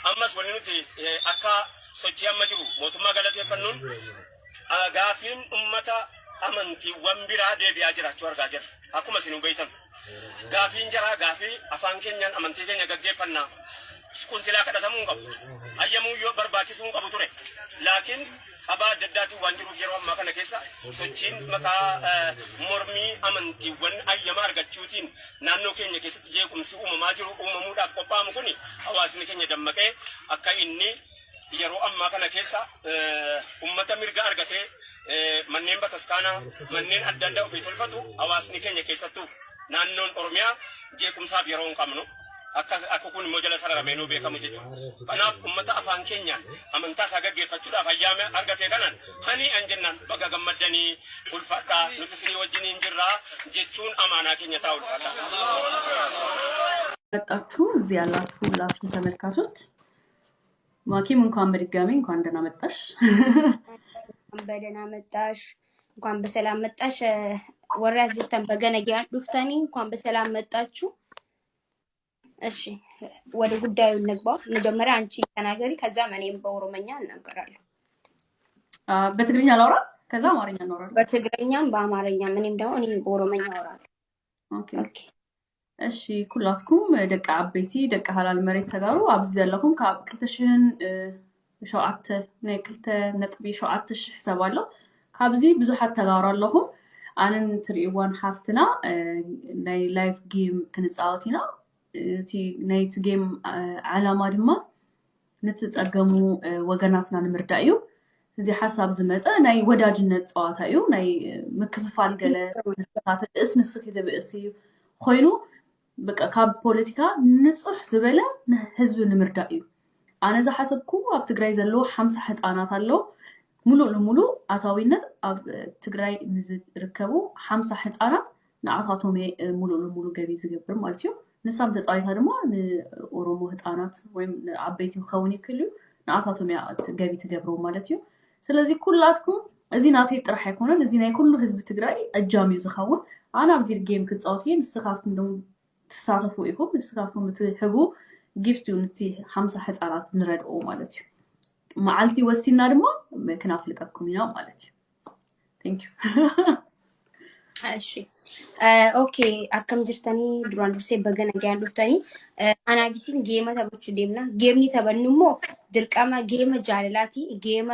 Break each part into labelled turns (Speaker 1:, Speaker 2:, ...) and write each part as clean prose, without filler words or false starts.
Speaker 1: ammas wanni nuti akka sochii amma jiru mootummaa galateeffannuun gaafiin ummata amantiiwwan biraa deebi'aa jiraachuu argaa jirra. Akkuma isin beektan gaafiin jara gaafii afaan keenyaan amantii keenya gaggeeffannaa kun silaa kadhatamuu qabu. Ayyamuu yoo barbaachisuu qabu ture. Laakiin sabaa adda addaatiin waan jiruuf yeroo ammaa kana keessa sochiin maqaa mormii amantiiwwan ayyamaa argachuutiin naannoo keenya keessatti jeequmsi uumamaa jiru uumamuudhaaf qophaa'amu kun hawaasni keenya dammaqee akka inni yeroo ammaa kana keessa ummata mirga argatee manneen bataskaanaa manneen adda addaa ofii tolfatu hawaasni keenya keessattuu naannoon Oromiyaa jeequmsaaf yeroo hin qabnu akka kun immoo jala sararameenuu beekamu jechuudha. Kanaaf ummata afaan keenyaan amantaa isaa gaggeeffachuudhaaf ayyaama argatee kanaan hani an jennaan baga gammaddanii ulfaadhaa nuti isinii wajjiniin jirraa jechuun amaanaa keenya ta'uu
Speaker 2: መጣችሁ እዚህ ያላችሁ ሁላችሁም ተመልካቾች ማኪም እንኳን በድጋሚ እንኳን ደህና መጣሽ።
Speaker 3: በደህና መጣሽ። እንኳን በሰላም መጣሽ። ወራዝተን በገነጊያን ዱፍታኒ እንኳን በሰላም መጣችሁ። እሺ ወደ ጉዳዩ እንግባ። መጀመሪያ አንቺ ተናገሪ ከዛ እኔም በኦሮምኛ እናገራለሁ።
Speaker 2: በትግርኛ ላውራ ከዛ አማርኛ እናወራለን።
Speaker 3: በትግርኛም በአማርኛም እኔም ደግሞ እኔ በኦሮምኛ አወራለሁ። ኦኬ
Speaker 2: እሺ ኩላትኩም ደቂ ዓበይቲ ደቂ ሃላል መሬት ተጋሩ ኣብዚ ዘለኹም ካብ 2007 ናይ 2.7 ሕሳብ ኣሎ ካብዚ ብዙሓት ተጋሩ ኣለኹም ኣነን ትሪእዋን ሓፍትና ናይ ላይፍ ጌም ክንፃወት ኢና እቲ ናይቲ ጌም ዓላማ ድማ ንትፀገሙ ወገናትና ንምርዳእ እዩ እዚ ሓሳብ ዝመፀ ናይ ወዳጅነት ፀዋታ እዩ ናይ ምክፍፋል ገለ ንስኻት ርእስ ንስኺ ትብእስ እዩ ኮይኑ በቃ ካብ ፖለቲካ ንጹሕ ዝበለ ህዝብ ንምርዳእ እዩ ኣነ ዝሓሰብኩ ኣብ ትግራይ ዘለዎ 50 ህፃናት ኣሎ ሙሉእ ለሙሉ ኣታዊነት ኣብ ትግራይ ንዝርከቡ 50 ህፃናት ንኣታቶም ሙሉእ ለሙሉ ገቢ ዝገብር ማለት እዩ ንሳም ተጻይታ ድማ ንኦሮሞ ህፃናት ወይ ዓበይቲ ክኸውን ይክእል እዩ ንኣታቶም ገቢ ትገብሩ ማለት እዩ ስለዚ ኩላትኩም እዚ ናተይ ጥራሕ ኣይኮነን እዚ ናይ ኩሉ ህዝቢ ትግራይ ኣጃም እዩ ዝኸውን ኣነ ኣብዚ ጌም ክጻወት እየ ንስኻትኩም ደሞ ተሳተፉ ኢኹም ንስኻትኩም ትህቡ ጊፍት ዩኒቲ 50 ህፃናት ንረድኦ ማለት እዩ መዓልቲ ወሲና ድማ ክናፍልጠኩም ኢና ማለት እዩ ቴንክ ዩ
Speaker 3: እሺ ኦኬ አከም ጅርተኒ ዱራን ዱርሴ በገነጊያን ዱፍተኒ አናጊሲን ጌማ ተበቹ ደምና ጌምኒ ተበንሞ ድርቀማ ጌማ ጃለላቲ ጌማ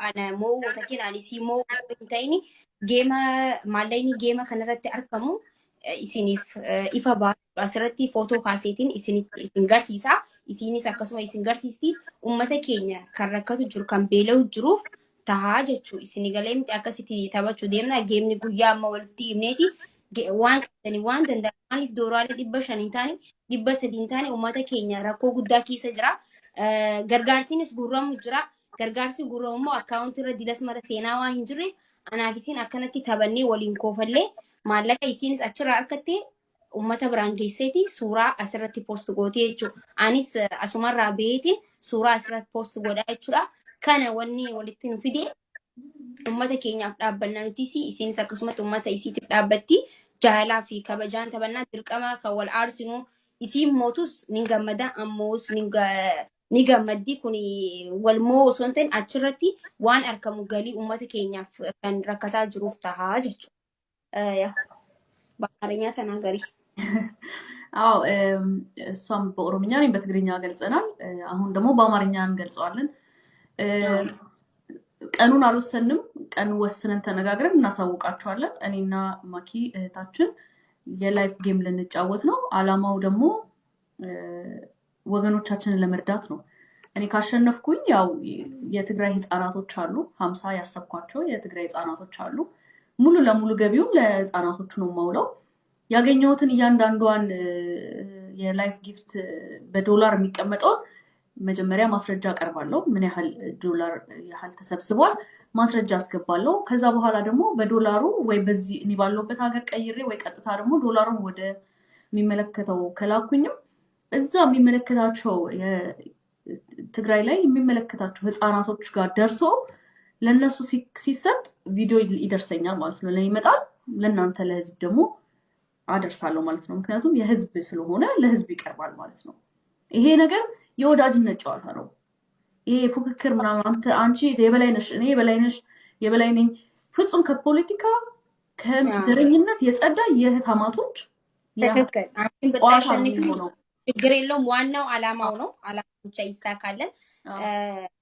Speaker 3: አነ ሞ ወተኪን አሊሲ ሞ እንታይኒ ጌማ ማለይኒ ጌማ ከነረቲ አርከሙ ኢሲኒፍ ኢፋባ አስረቲ ፎቶ ካሴቲን ኢሲን ጋርሲሳ ኢሲኒስ አከሱማ ኢሲን ጋርሲስቲ ኡመተ ኬኛ ከረከቱ ጅሩ ካምቤለው ጅሩፍ tahajechu isinigalem akasiti tabachu demna gemni guyya amma walti imneti waan danda'an if doorale dibba shanintani dibba sedintani ummata keenya rakko gudda keessa jira gargaarsinis gurramu jira gargaarsi gurramu account irra dilas mara seenaa waa hin jirre anaafisin akkanatti tabanne waliin koofalle maallaqa isinis achirra arkatte ummata biraan geesseti suuraa asirratti post gootee jechuudha anis asumarraa beetiin suuraa asirratti post godhaa jechuudha kana wanni walitti nufide ummata keenyaaf dhaabbanna nutisi isinis akkasumatti ummata isiitiif dhaabbatti jaalaa fi kabajaan tabannaa dirqama kan wal aarsinu isiin mootus ni gammada ammoos ni gammaddi kun wal moo osoo hin ta'in achirratti waan argamu galii ummata keenyaaf kan rakkataa jiruuf tahaa jechuudha በአማርኛ ተናገሪ
Speaker 2: አዎ እሷም በኦሮምኛ ነው በትግርኛ ገልጸናል አሁን ደግሞ በአማርኛ እንገልጸዋለን ቀኑን አልወሰንም ቀን ወስነን ተነጋግረን እናሳውቃችኋለን እኔና ማኪ እህታችን የላይፍ ጌም ልንጫወት ነው አላማው ደግሞ ወገኖቻችንን ለመርዳት ነው እኔ ካሸነፍኩኝ ያው የትግራይ ህፃናቶች አሉ 50 ያሰብኳቸው የትግራይ ህፃናቶች አሉ ሙሉ ለሙሉ ገቢውን ለህፃናቶቹ ነው ማውለው ያገኘሁትን እያንዳንዷን የላይፍ ጊፍት በዶላር የሚቀመጠው መጀመሪያ ማስረጃ አቀርባለሁ ምን ያህል ዶላር ያህል ተሰብስቧል ማስረጃ አስገባለሁ ከዛ በኋላ ደግሞ በዶላሩ ወይ በዚህ እኔ ባለውበት ሀገር ቀይሬ ወይ ቀጥታ ደግሞ ዶላሩን ወደ የሚመለከተው ከላኩኝም እዛ የሚመለከታቸው የትግራይ ላይ የሚመለከታቸው ህፃናቶች ጋር ደርሶ ለነሱ ሲሰጥ ቪዲዮ ይደርሰኛል ማለት ነው ለይመጣል ለናንተ ለህዝብ ደግሞ አደርሳለሁ ማለት ነው ምክንያቱም የህዝብ ስለሆነ ለህዝብ ይቀርባል ማለት ነው ይሄ ነገር የወዳጅነት ጨዋታ ነው። ይሄ ፉክክር ምናምን አንቺ የበላይ ነሽ እኔ የበላይ ነኝ ፍጹም ከፖለቲካ ከዘረኝነት የጸዳ የህታማቶች
Speaker 3: ትክክል። አንቺን ብታሸንፊ ችግር የለውም። ዋናው አላማው ነው። አላማው ብቻ ይሳካለን።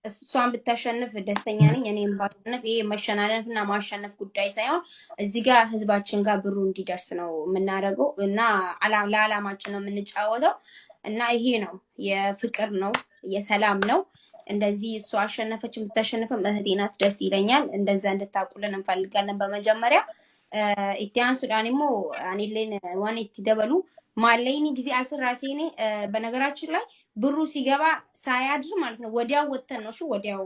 Speaker 3: እሷን ብታሸንፍ ደስተኛ ነኝ። እኔም ባሸንፍ ይሄ መሸናነፍና ማሸነፍ ጉዳይ ሳይሆን እዚህ ጋር ህዝባችን ጋር ብሩ እንዲደርስ ነው የምናደርገው እና ለዓላማችን ነው የምንጫወተው እና ይሄ ነው የፍቅር ነው የሰላም ነው። እንደዚህ እሷ አሸነፈች የምታሸንፈም እህቴ ናት። ደስ ይለኛል። እንደዛ እንድታቁልን እንፈልጋለን። በመጀመሪያ ኢቲያን ሱዳኒሞ አኔሌን ዋን ኢትደበሉ ማለይኒ ጊዜ አስር ራሴኔ በነገራችን ላይ ብሩ ሲገባ ሳያድር ማለት ነው ወዲያው ወተን ነው ወዲያው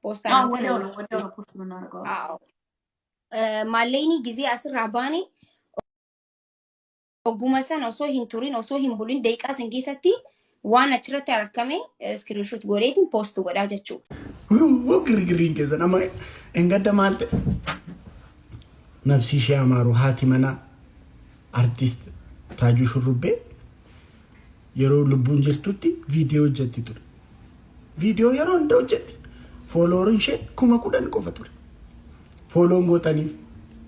Speaker 3: ፖስታ ነው
Speaker 2: ወዲያው ፖስት ምናደርገው።
Speaker 3: አዎ ማለይኒ ጊዜ አስር ራባኔ ኦጉመሰን ኦሶ ሂንቱሪን ኦሶ ሂንቡሊን ደቂቃ ሰንጌሰቲ ዋን አችረት ያረከሜ ስክሪንሾት ጎሬቲን ፖስት ወዳጀችው
Speaker 4: ግርግሪን ከዘና ማ እንገደ ማልተ ነፍሲ ሺያማሩ ሃቲመና አርቲስት ታጁ ሹሩቤ የሮ ልቡን ጅርቱቲ ቪዲዮ ጀቲ ቱር ቪዲዮ የሮ እንደው ጀቲ ፎሎወርን ሼ ኩማ ኩደን ቆፈቱር ፎሎን ጎተኒ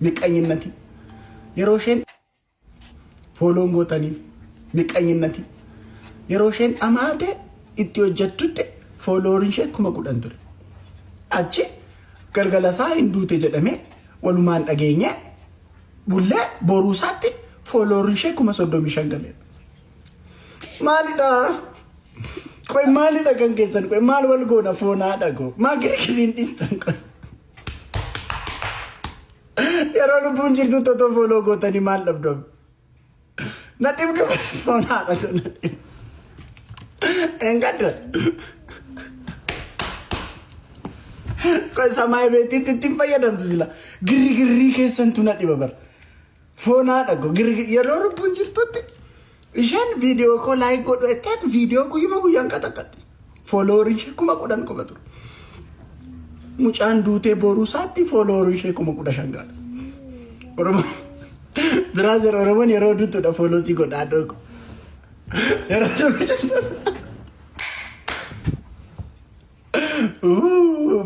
Speaker 4: ንቀኝነቲ የሮሼን ፎሎን ጎተኒ ንቀኝነቲ የሮሼን አማቴ ኢትዮ ጀቱቲ ፎሎወርን ሼ ኩማ ኩደን ቱር አቺ ገልገለሳ እንዱቴ ጀደሜ ወሉማን አገኘ ቡለ ቦሩሳቲ ፎሎወርን ሼ ኩማ ሶዶሚ ሸንገለ ማሊዳ ቆይ ማሊዳ ገንገሰን ቆይ ማል ወልጎና ፎና ዳጎ ማግሪክሪን ዲስተን ቆይ የሮሉ ቡንጂርቱ ቶቶ ፎሎ ጎተኒ ማል ለብዶ ነጥብ ዱ ፎና ዳጎ እንጋደ ቆይ ሰማይ ቤት ትንፈየደም ትዝላ ግሪግሪ ከሰንቱ ነጥ በበር ፎና ዳጎ ግሪግሪ የሮሉ ቡንጂርቱ Ishan video ko like go tek video ko yuma guyan katakati follower she kuma kodan ko batur muchan dute boru satti follower she kuma koda shangal oromo brother oromo ni rodu to da follow si goda do ko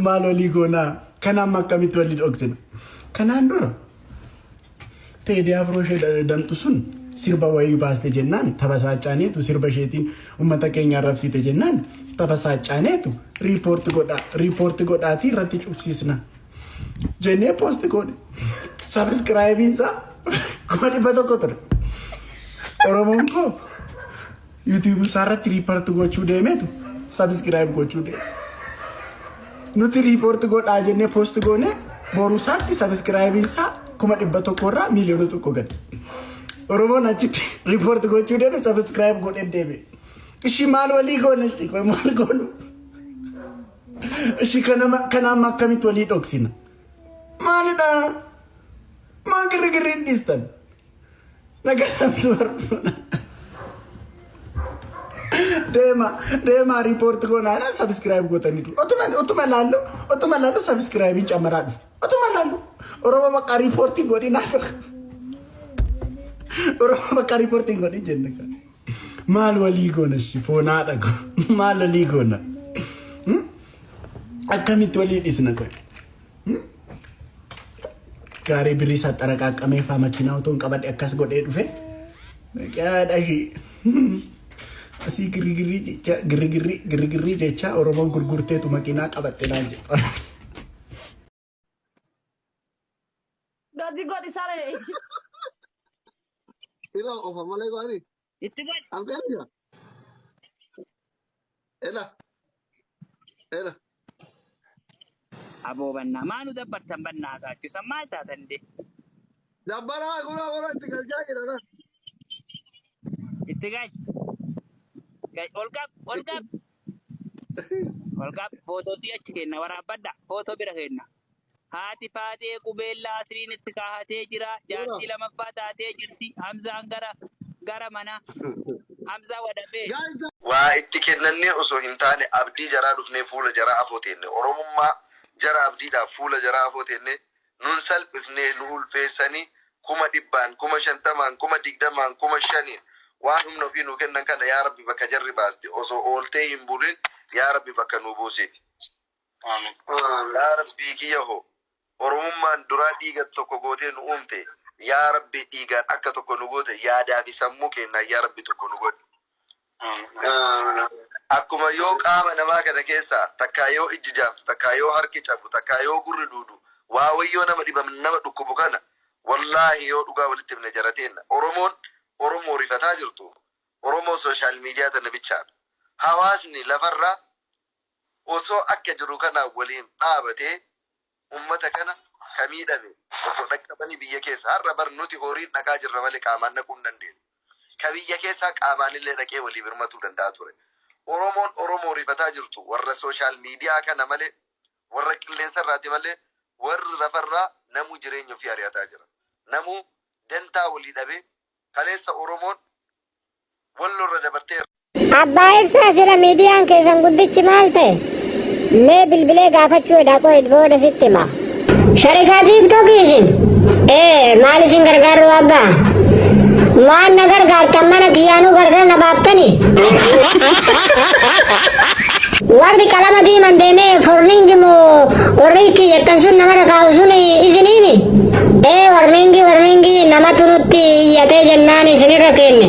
Speaker 4: maloli gona kana makamit walid oxen kana ndoro te dia afro she damtu sun sirba wayi baaste jennaan tabasaacaaneetu sirba isheetiin ummata keenya arrabsite jennaan tabasaacaaneetu riipoorti godhaatii irratti cubsiisna jennee poosti godhe sabskraayibiinsaa kuma 100 ture oromoon koo yuutuubii isaa irratti riipoorti gochuu deemeetu sabskraayib gochuu deeme nuti riipoorti godhaa jennee poosti goone boruu isaatti sabskraayibiinsaa kuma 100 irraa miiliyoona 1 gadi oromo nachiti report gochuu deeme subscribe godhen deeme ishi maal walii goone koy maal goonu ishi kana makkamit walii dhoksina maalidha maa girgirriin dhistan nagadamtu barbuna deema report goonaa subscribe gootaniitu otuma laallo subscribe hin cammaraa dhufu otuma laallo oromo maqaa reporting godhinaa oromo maqaa reporting godhin jenne kan maal walii goona shi foonaa dhago maal walii goona akkamitti walii dhisna koy gaarii birrii saxaraqaaqamee faa makiinaa otoon qabadhe akkas godhee dhufe qaadhahi asii girigirrii jecha oromoon gurgurteetu makiinaa qabatte naan jedhu
Speaker 5: gadi godi sare
Speaker 6: Ila ofa malay ko ani.
Speaker 5: Itigat.
Speaker 6: Ang kaya. Ela.
Speaker 5: Abo banna manu dabbatan banna ta ki samata tande.
Speaker 6: Dabbara gura tigal jagi na.
Speaker 5: Itigat. Kay olgap. Olgap photo si achi kenna warabadda photo bira kenna. Haati faatee qubeellaa asiriin itti kaahatee jira. Jaartii lammaffaa taatee jirti. Hamzaan gara mana. Hamzaa wadabee.
Speaker 7: Waa itti kennannee osoo hin taane abdii jaraa dhufnee fuula jaraa afootenne oromummaa jara abdiidhaaf fuula jaraa afootenne nun salphisnee nu ulfeessanii 100,000 50,000 20,000 5,000 waan humna ofii nuu kennan kana yaa rabbi bakka jarri baaste osoo ooltee hin bulin yaa rabbi bakka nuu buusiti. Yaa rabbii kiyyaho oromummaan duraa dhiiga tokko gootee nu uumte yaa rabbi dhiigaan akka tokko nu goote yaadaa fi sammuu kennaa yaa rabbi tokko nu godhe. Akkuma yoo qaama namaa kana keessaa takkaa yoo ijji jaamtu takkaa yoo harki cabu takkaa yoo gurri duudu waa wayyoo nama dhibam nama dhukkubu kana wallaahi yoo dhugaa walitti himne jarateen Oromoo rifataa jirtu Oromoo sooshaal miidiyaa tana bichaadha. Hawaasni lafarraa osoo akka jiru kana waliin dhaabatee ummata kana kamiidhame osoo dhaqqabanii biyya keessa har'a bar nuti horiin dhaqaa jirra malee qaamaan dhaquu hin dandeenye. Ka biyya keessaa qaamaan illee dhaqee walii birmatuu danda'a ture. Oromoon Oromoo rifataa jirtu warra sooshaal miidiyaa kana malee warra qilleensa irraati malee warri lafarraa namuu jireenya ofii ari'ataa jira. Namuu dantaa walii dhabee kaleessa Oromoon wallorra dabarteera.
Speaker 8: Abbaa ibsaa sila miidiyaan keessan guddichi maal ta'e? Mee bilbilee gaafachuu dhaqoo booda sitti hima. Sharikaa tiiktookii isin? Maal isin gargaaru abbaa? Waan na gargaartan mana kiyyaanuu gargar na baaftanii? Warri qalama diiman deemee forniingi moo warri kiyyattan sun namarra kaa'u sun isiniimi? Warniingi namatu nutti iyyatee jennaan isinirra kenne.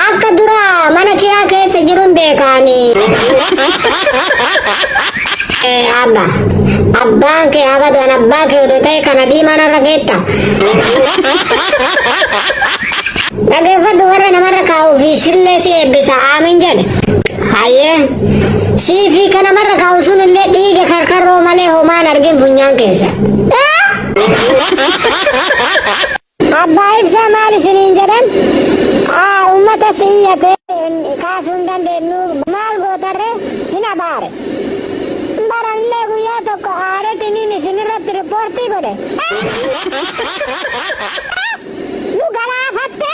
Speaker 8: Akka dura mana kiraa keessa jiruun beekaanii. Abbaan kee abadan abbaa kee odoo ta'e kana diimaa narra geetta. Dhageeffadhu warra namarra kaa'uu fi sillee si eebbisa aamin jedhe. Hayyee sii fi kan namarra kaa'u sun illee dhiiga karkarroo malee homaan argin funyaan keessa. Abbaa ibsaa maal isiniin jedhan? Uummata si iyyatee kaasuu hin dandeenyu maal gootarre hin abaare. Barallee guyyaa tokko aaretiniin isinirratti riippoortii godhe. Nu galaafatte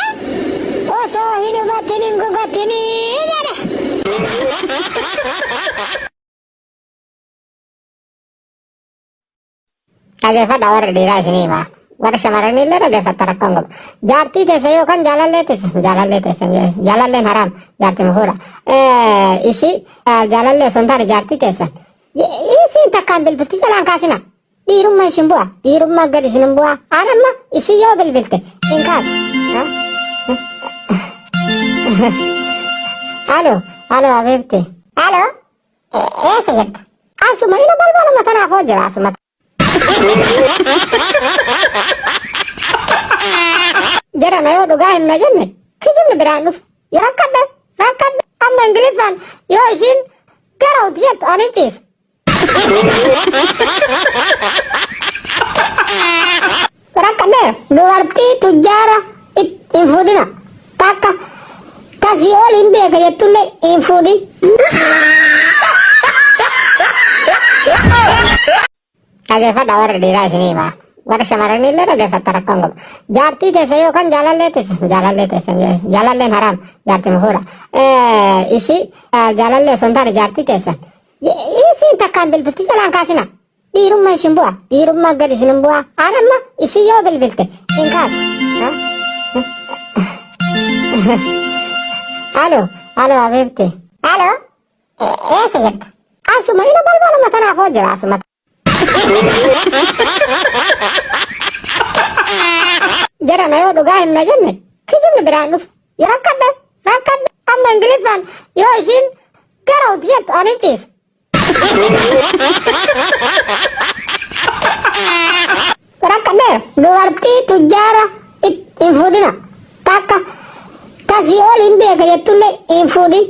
Speaker 8: osoo hin hubatin hin gugatinii jedhe. Dhageeffadha warra dhiiraa isinii himaa. Warra shamarranii illee dhageeffatta rakkoon qaba. Jaartii teessa yookaan jaalallee teessa jaalalleen haraam jaartii muhuudha. Isi jaalallee osoo hin taane jaartii teessan. Isin takkaan bilbilti jalaan kaasina. Dhiirummaa isin bu'a. Dhiirummaa gad isin hin bu'a. Aanamma isin yoo bilbilte hin kaasu. Halo abeebte. Halo. Eessa jirta? Asuma ina balbaluma tanaaf hoo jira asuma. Jara na yoo dhugaa himna jenne kijibni biraan dhufu. Yoo rakkadhe amma ingiliffaan yoo isin gara uti jettu ani ciisa. Rakkadhe dubartii tujjaara hin fuudhina. Takka kasii ol hin beeka jettullee hin fuudhin. Dhageeffadha warra dhiiraa isinii himaa. Warra shamarranii illee dhageeffatta rakkoon qaba. Jaartii teessa yookaan jaalallee teessa jaalalleen haraam jaartii muhuudha. Isi jaalallee osoo hin taane jaartii teessan. Isin takkaan bilbilti jalaan kaasina. Dhiirummaa isin bu'a. Dhiirummaa gad isin hin bu'a. Aanamma isin yoo bilbilte hin kaasu. Halo abeebte. Halo. Eessa jirta? Asuma ina balbaluma tanaaf hoo jira asuma. Jara na yoo dhugaa himna jenne kijibni biraan dhufu. Yoo rakkadhe amma ingiliffaan yoo isin gara uti jettu ani ciisa. Rakkadhe dubartii tujjaara hin fuudhina. Takka kasii ol hin beeka jettullee hin fuudhin.